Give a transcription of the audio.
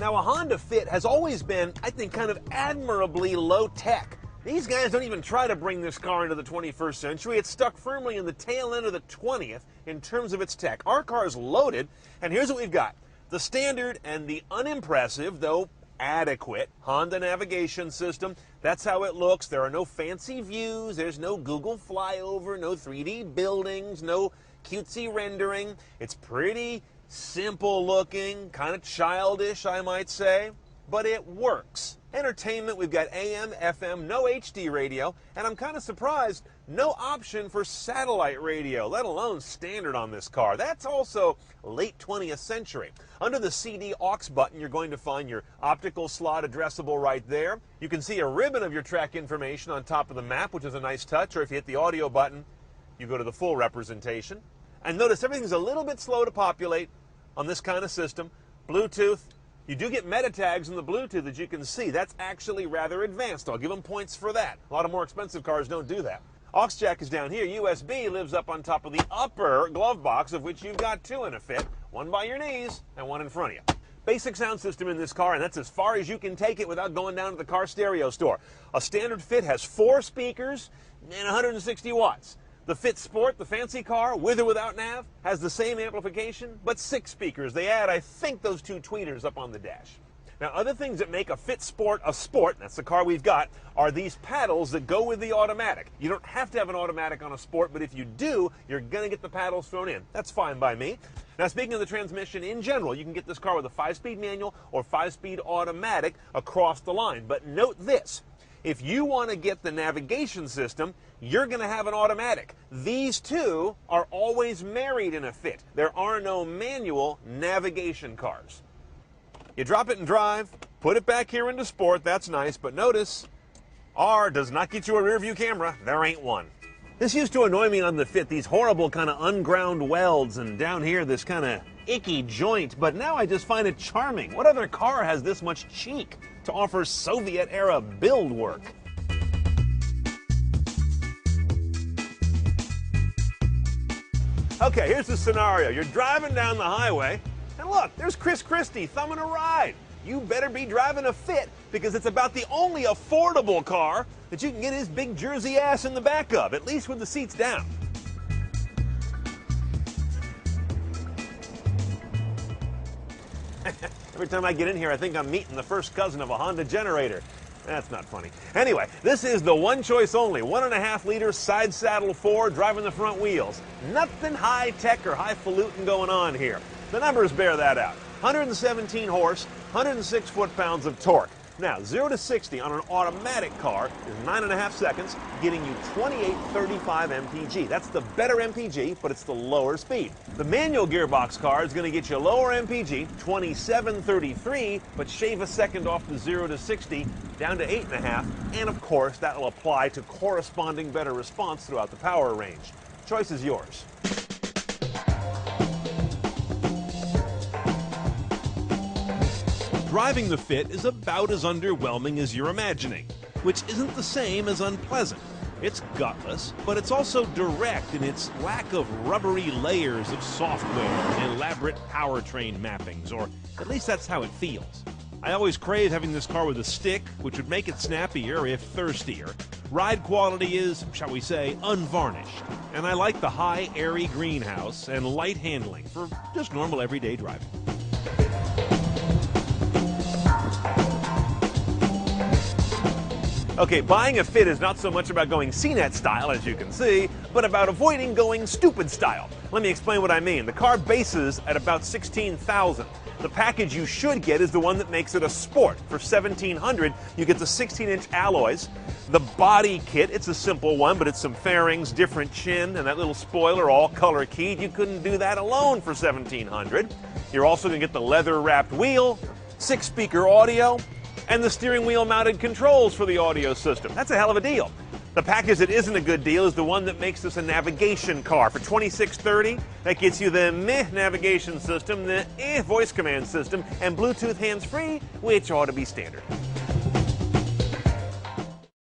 Now, a Honda Fit has always been, I think, kind of admirably low tech. These guys don't even try to bring this car into the 21st century. It's stuck firmly in the tail end of the 20th in terms of its tech. Our car is loaded, and here's what we've got. The standard and the unimpressive, though adequate, Honda navigation system. That's how it looks. There are no fancy views. There's no Google flyover, no 3D buildings, no cutesy rendering. It's pretty simple looking, kind of childish, I might say, but it works. Entertainment, we've got AM, FM, no HD radio, and I'm kind of surprised, no option for satellite radio, let alone standard on this car. That's also late 20th century. Under the CD aux button, you're going to find your optical slot addressable right there. You can see a ribbon of your track information on top of the map, which is a nice touch, or if you hit the audio button, you go to the full representation. And notice everything's a little bit slow to populate on this kind of system. Bluetooth, you do get meta tags in the Bluetooth that you can see. That's actually rather advanced. I'll give them points for that. A lot of more expensive cars don't do that. Aux jack is down here. USB lives up on top of the upper glove box, of which you've got two in a Fit. One by your knees and one in front of you. Basic sound system in this car, and that's as far as you can take it without going down to the car stereo store. A standard Fit has 4 speakers and 160 watts. The Fit Sport, the fancy car, with or without nav, has the same amplification, but 6 speakers. They add, I think, those 2 tweeters up on the dash. Now, other things that make a Fit Sport a sport, that's the car we've got, are these paddles that go with the automatic. You don't have to have an automatic on a Sport, but if you do, you're going to get the paddles thrown in. That's fine by me. Now, speaking of the transmission in general, you can get this car with a 5-speed manual or 5-speed automatic across the line. But note this. If you want to get the navigation system, you're going to have an automatic. These two are always married in a Fit. There are no manual navigation cars. You drop it and drive, put it back here into Sport, that's nice, but notice, R does not get you a rear view camera. There ain't one. This used to annoy me on the Fit, these horrible kind of unground welds, and down here this kind of icky joint, but now I just find it charming. What other car has this much cheek to offer Soviet-era build work? Okay, here's the scenario. You're driving down the highway, and look, there's Chris Christie thumbing a ride. You better be driving a Fit, because it's about the only affordable car that you can get his big Jersey ass in the back of, at least with the seats down. Every time I get in here, I think I'm meeting the first cousin of a Honda generator. That's not funny. Anyway, this is the one choice only, 1.5-liter side saddle 4 driving the front wheels. Nothing high tech or highfalutin going on here. The numbers bear that out. 117 horse, 106 foot-pounds of torque. Now, 0 to 60 on an automatic car is 9.5 seconds, getting you 2835 mpg. That's the better mpg, but it's the lower speed. The manual gearbox car is going to get you lower mpg, 2733, but shave a second off the 0 to 60 down to 8.5, and of course, that will apply to corresponding better response throughout the power range. Choice is yours. Driving the Fit is about as underwhelming as you're imagining, which isn't the same as unpleasant. It's gutless, but it's also direct in its lack of rubbery layers of software and elaborate powertrain mappings, or at least that's how it feels. I always crave having this car with a stick, which would make it snappier if thirstier. Ride quality is, shall we say, unvarnished, and I like the high, airy greenhouse and light handling for just normal everyday driving. Okay, buying a Fit is not so much about going CNET style, as you can see, but about avoiding going stupid style. Let me explain what I mean. The car bases at about $16,000. The package you should get is the one that makes it a sport. For $1,700, you get the 16-inch alloys. The body kit, it's a simple one, but it's some fairings, different chin, and that little spoiler all color keyed. You couldn't do that alone for $1,700. You're also going to get the leather-wrapped wheel, 6-speaker audio, and the steering wheel mounted controls for the audio system. That's a hell of a deal. The package that isn't a good deal is the one that makes this a navigation car. For $2,630, that gets you the meh navigation system, the voice command system, and Bluetooth hands-free, which ought to be standard.